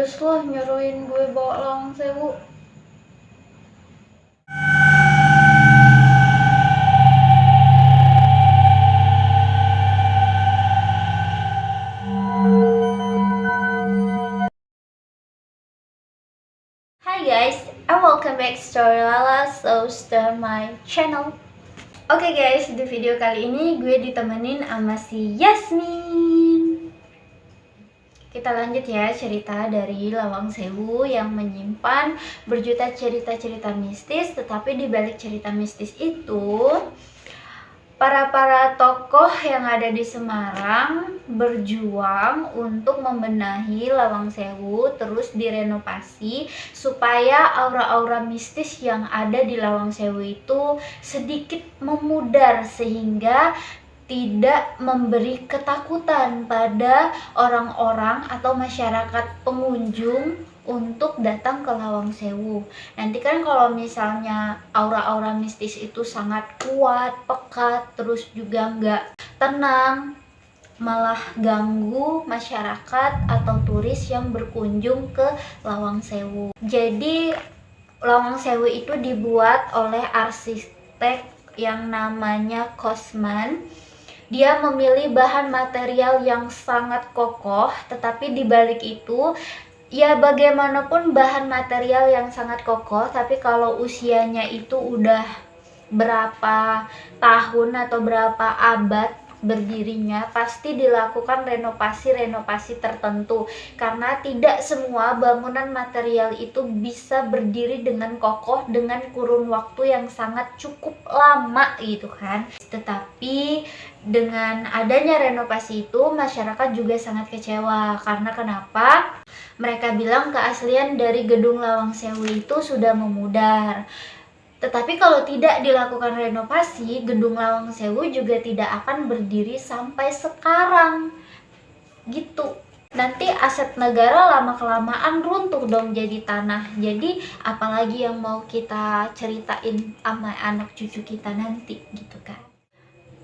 guys lah nyuruhin gue bawa Lawang Sewu. Hi guys, and welcome back to Story Lala, so start my channel. Oke guys, di video kali ini gue ditemenin sama si Yasmin. Kita lanjut ya cerita dari Lawang Sewu yang menyimpan berjuta cerita-cerita mistis. Tetapi di balik cerita mistis itu, para tokoh yang ada di Semarang berjuang untuk membenahi Lawang Sewu, terus direnovasi supaya aura-aura mistis yang ada di Lawang Sewu itu sedikit memudar sehingga tidak memberi ketakutan pada orang-orang atau masyarakat pengunjung untuk datang ke Lawang Sewu. Nanti kan kalau misalnya aura-aura mistis itu sangat kuat, pekat, terus juga nggak tenang, malah ganggu masyarakat atau turis yang berkunjung ke Lawang Sewu. Jadi Lawang Sewu itu dibuat oleh arsitek yang namanya Kosman. Dia memilih bahan material yang sangat kokoh, tetapi di balik itu, ya bagaimanapun bahan material yang sangat kokoh, tapi kalau usianya itu udah berapa tahun atau berapa abad berdirinya, pasti dilakukan renovasi tertentu, karena tidak semua bangunan material itu bisa berdiri dengan kokoh dengan kurun waktu yang sangat cukup lama gitu kan. Tetapi dengan adanya renovasi itu, masyarakat juga sangat kecewa. Karena kenapa? Mereka bilang keaslian dari gedung Lawang Sewu itu sudah memudar. Tetapi kalau tidak dilakukan renovasi, gedung Lawang Sewu juga tidak akan berdiri sampai sekarang. Gitu. Nanti aset negara lama-kelamaan runtuh dong jadi tanah. Jadi apalagi yang mau kita ceritain sama anak cucu kita nanti gitu kan.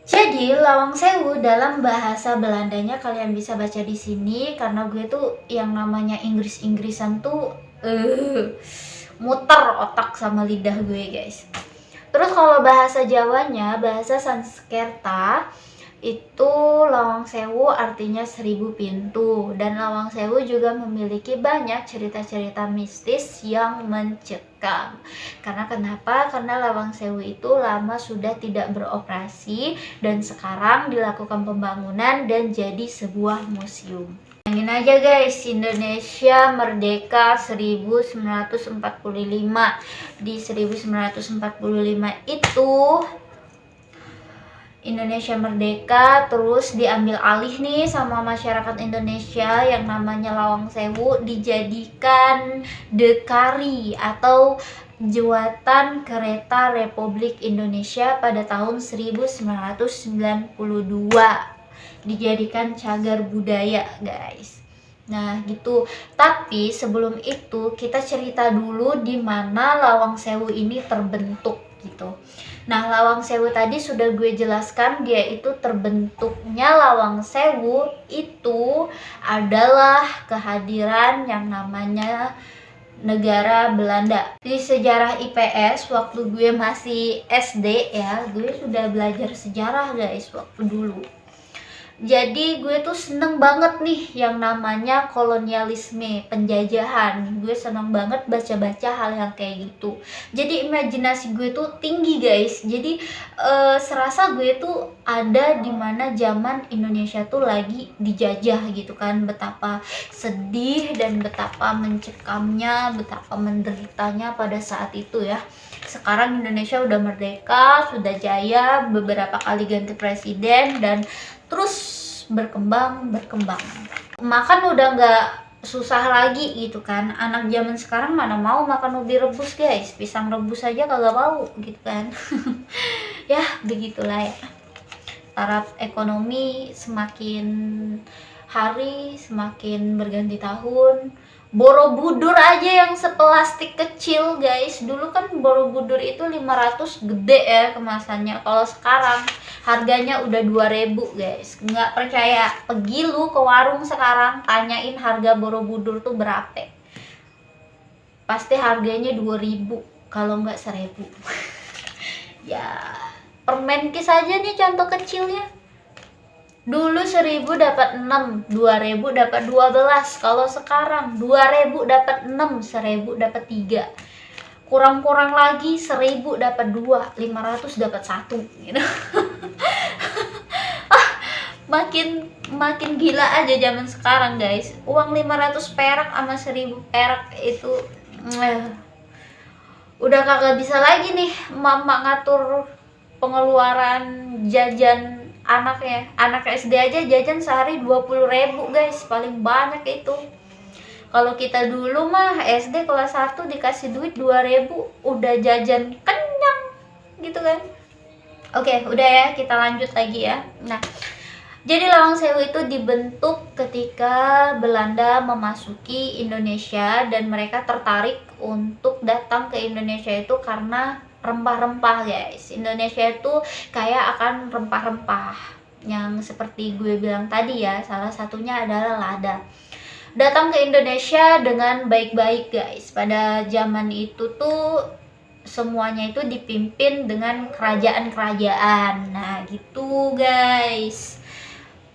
Jadi Lawang Sewu dalam bahasa Belandanya kalian bisa baca di sini, karena gue tuh yang namanya Inggris-Inggrisan tuh muter otak sama lidah gue guys. Terus kalau bahasa Jawanya, bahasa Sanskerta, itu Lawang Sewu artinya 1000 pintu, dan Lawang Sewu juga memiliki banyak cerita-cerita mistis yang mencekam. Karena kenapa? Karena Lawang Sewu itu lama sudah tidak beroperasi dan sekarang dilakukan pembangunan dan jadi sebuah museum. Bayangin aja guys, Indonesia merdeka 1945. Di 1945 itu Indonesia merdeka, terus diambil alih nih sama masyarakat Indonesia yang namanya Lawang Sewu, dijadikan Dekari atau Jembatan Kereta Republik Indonesia pada tahun 1992. Dijadikan cagar budaya guys. Nah gitu. Tapi sebelum itu kita cerita dulu di mana Lawang Sewu ini terbentuk gitu. Nah Lawang Sewu tadi sudah gue jelaskan, dia itu terbentuknya Lawang Sewu itu adalah kehadiran yang namanya negara Belanda. Di sejarah IPS waktu gue masih SD ya, gue sudah belajar sejarah guys waktu dulu. Jadi gue tuh seneng banget nih yang namanya kolonialisme, penjajahan. Gue seneng banget baca-baca hal yang kayak gitu. Jadi imajinasi gue tuh tinggi guys. Jadi serasa gue tuh ada di mana zaman Indonesia tuh lagi dijajah gitu kan. Betapa sedih dan betapa mencekamnya, betapa menderitanya pada saat itu ya. Sekarang Indonesia udah merdeka, sudah jaya, beberapa kali ganti presiden, dan terus berkembang. Makan udah nggak susah lagi gitu kan. Anak zaman sekarang mana mau makan ubi rebus guys, pisang rebus aja kagak mau gitu kan. Ya begitulah ya, taraf ekonomi semakin hari semakin berganti tahun. Borobudur aja yang seplastik kecil guys, dulu kan Borobudur itu 500 gede ya kemasannya. Kalau sekarang harganya udah 2000 guys. Nggak percaya, pergi lu ke warung sekarang, tanyain harga Borobudur tuh berapa. Pasti harganya 2000, kalau nggak 1000. Ya, permen kis aja nih contoh kecilnya. Dulu 1000 dapat 6, 2000 dapat 12. Kalau sekarang 2000 dapat 6, 1000 dapat 3. Kurang-kurang lagi 1000 dapat 2, 500 dapat 1 gitu. Makin gila aja zaman sekarang guys. Uang 500 perak sama 1000 perak itu udah kagak bisa lagi nih mama ngatur pengeluaran jajan anaknya. Anak SD aja jajan sehari 20.000 guys, paling banyak itu. Kalau kita dulu mah SD kelas 1 dikasih duit 2.000 udah jajan kenyang gitu kan. Oke, udah ya, kita lanjut lagi ya. Nah, jadi Lawang Sewu itu dibentuk ketika Belanda memasuki Indonesia dan mereka tertarik untuk datang ke Indonesia itu karena rempah-rempah guys. Indonesia itu kaya akan rempah-rempah yang seperti gue bilang tadi ya, salah satunya adalah lada. Datang ke Indonesia dengan baik-baik guys. Pada zaman itu tuh semuanya itu dipimpin dengan kerajaan-kerajaan. Nah gitu guys.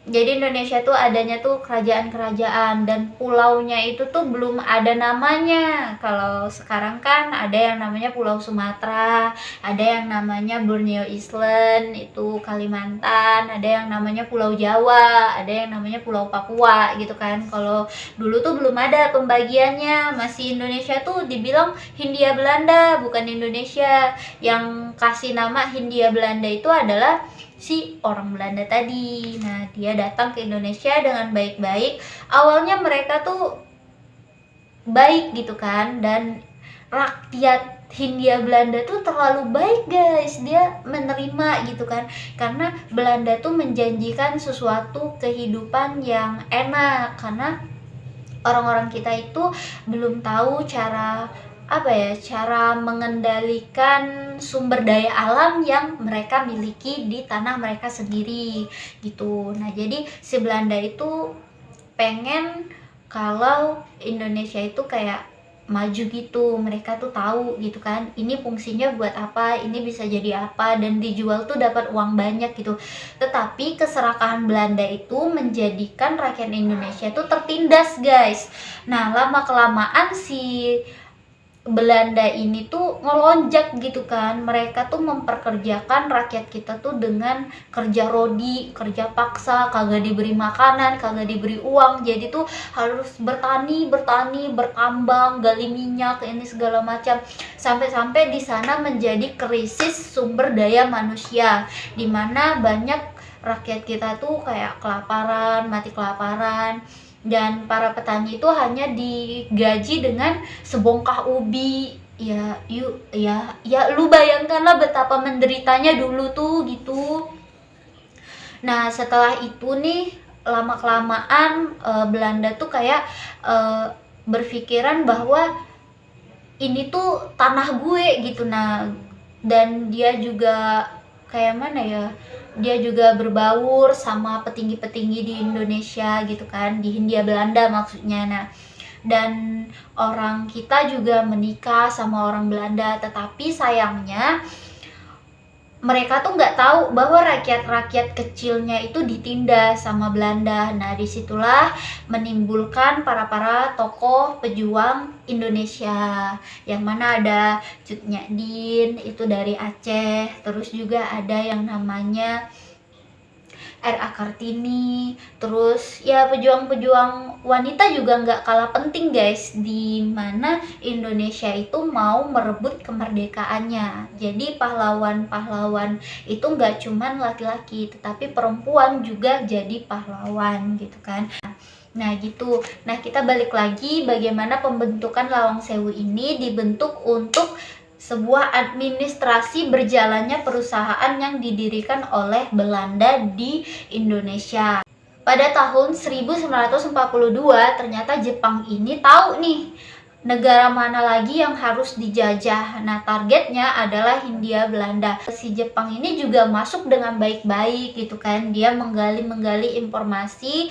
Jadi Indonesia tuh adanya tuh kerajaan-kerajaan dan pulaunya itu tuh belum ada namanya. Kalau sekarang kan ada yang namanya Pulau Sumatera, ada yang namanya Borneo Island, itu Kalimantan, ada yang namanya Pulau Jawa, ada yang namanya Pulau Papua gitu kan. Kalau dulu tuh belum ada pembagiannya, masih Indonesia tuh dibilang Hindia Belanda, bukan Indonesia. Yang kasih nama Hindia Belanda itu adalah si orang Belanda tadi. Nah, dia datang ke Indonesia dengan baik-baik. Awalnya mereka tuh baik gitu kan, dan rakyat Hindia Belanda tuh terlalu baik guys. Dia menerima gitu kan, karena Belanda tuh menjanjikan sesuatu kehidupan yang enak. Karena orang-orang kita itu belum tahu cara cara mengendalikan sumber daya alam yang mereka miliki di tanah mereka sendiri gitu. Nah, jadi si Belanda itu pengen kalau Indonesia itu kayak maju gitu. Mereka tuh tahu gitu kan, ini fungsinya buat apa, ini bisa jadi apa, dan dijual tuh dapat uang banyak gitu. Tetapi keserakahan Belanda itu menjadikan rakyat Indonesia tuh tertindas guys. Nah, lama kelamaan si Belanda ini tuh ngelonjak gitu kan. Mereka tuh memperkerjakan rakyat kita tuh dengan kerja rodi, kerja paksa, kagak diberi makanan, kagak diberi uang. Jadi tuh harus bertani, bertambang, gali minyak, ini segala macam. Sampai-sampai di sana menjadi krisis sumber daya manusia, dimana banyak rakyat kita tuh kayak kelaparan, mati kelaparan. Dan para petani itu hanya digaji dengan sebongkah ubi. Ya lu bayangkanlah betapa menderitanya dulu tuh gitu. Nah, setelah itu nih lama kelamaan Belanda tuh kayak berpikiran bahwa ini tuh tanah gue gitu. Nah, dan dia juga kayak mana ya, dia juga berbaur sama petinggi-petinggi di Indonesia gitu kan, di Hindia Belanda maksudnya. Nah, dan orang kita juga menikah sama orang Belanda, tetapi sayangnya mereka tuh nggak tahu bahwa rakyat-rakyat kecilnya itu ditindas sama Belanda. Nah, disitulah menimbulkan para tokoh pejuang Indonesia, yang mana ada Cut Nyak itu dari Aceh, terus juga ada yang namanya R.A. Kartini, terus ya pejuang-pejuang wanita juga nggak kalah penting guys, di mana Indonesia itu mau merebut kemerdekaannya. Jadi pahlawan-pahlawan itu nggak cuman laki-laki, tetapi perempuan juga jadi pahlawan gitu kan. Nah gitu. Nah, kita balik lagi bagaimana pembentukan Lawang Sewu ini dibentuk untuk sebuah administrasi berjalannya perusahaan yang didirikan oleh Belanda di Indonesia. Pada tahun 1942 ternyata Jepang ini tahu nih negara mana lagi yang harus dijajah. Nah, targetnya adalah Hindia Belanda. Si Jepang ini juga masuk dengan baik-baik gitu kan. Dia menggali informasi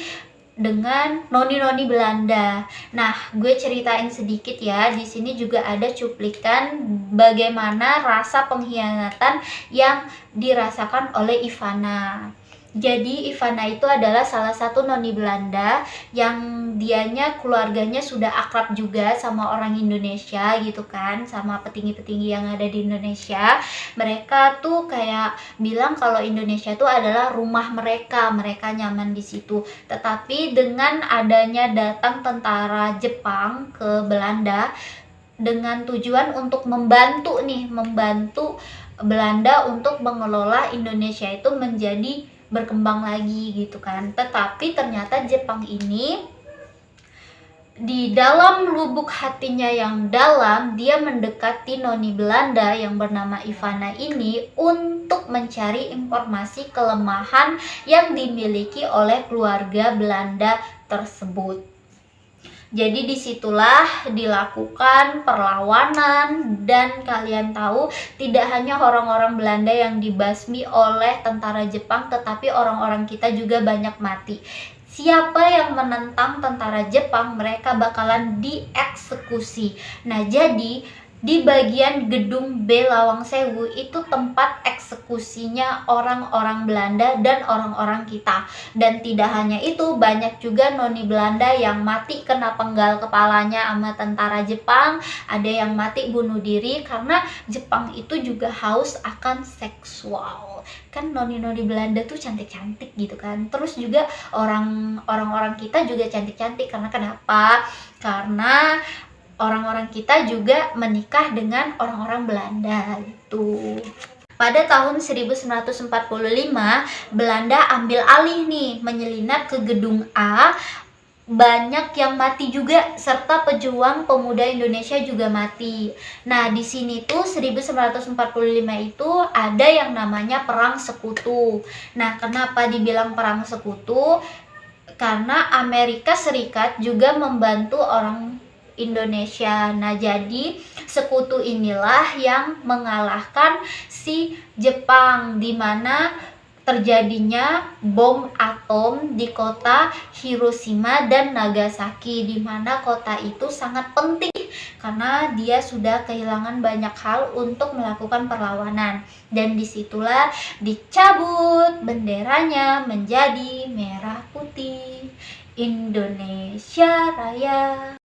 dengan noni-noni Belanda. Nah, gue ceritain sedikit ya. Di sini juga ada cuplikan bagaimana rasa pengkhianatan yang dirasakan oleh Ivana. Jadi Ivana itu adalah salah satu noni Belanda yang dianya keluarganya sudah akrab juga sama orang Indonesia gitu kan, sama petinggi-petinggi yang ada di Indonesia. Mereka tuh kayak bilang kalau Indonesia itu adalah rumah mereka nyaman di situ. Tetapi dengan adanya datang tentara Jepang ke Belanda dengan tujuan untuk membantu Belanda untuk mengelola Indonesia itu menjadi berkembang lagi gitu kan. Tetapi ternyata Jepang ini di dalam lubuk hatinya yang dalam, dia mendekati noni Belanda yang bernama Ivana ini untuk mencari informasi kelemahan yang dimiliki oleh keluarga Belanda tersebut. Jadi disitulah dilakukan perlawanan, dan kalian tahu tidak hanya orang-orang Belanda yang dibasmi oleh tentara Jepang, tetapi orang-orang kita juga banyak mati. Siapa yang menentang tentara Jepang, mereka bakalan dieksekusi. Nah, jadi di bagian gedung B Lawang Sewu itu tempat eksekusinya orang-orang Belanda dan orang-orang kita. Dan tidak hanya itu, banyak juga noni Belanda yang mati kena penggal kepalanya sama tentara Jepang. Ada yang mati bunuh diri karena Jepang itu juga haus akan seksual. Kan noni-noni Belanda tuh cantik-cantik gitu kan. Terus juga orang-orang kita juga cantik-cantik. Karena kenapa? Karena orang-orang kita juga menikah dengan orang-orang Belanda gitu. Pada tahun 1945, Belanda ambil alih nih, menyelinap ke gedung A. Banyak yang mati juga, serta pejuang pemuda Indonesia juga mati. Nah, di sini tuh 1945 itu ada yang namanya Perang Sekutu. Nah, kenapa dibilang Perang Sekutu? Karena Amerika Serikat juga membantu orang Indonesia. Nah, jadi sekutu inilah yang mengalahkan si Jepang, di mana terjadinya bom atom di kota Hiroshima dan Nagasaki, di mana kota itu sangat penting karena dia sudah kehilangan banyak hal untuk melakukan perlawanan. Dan disitulah dicabut benderanya menjadi merah putih, Indonesia Raya.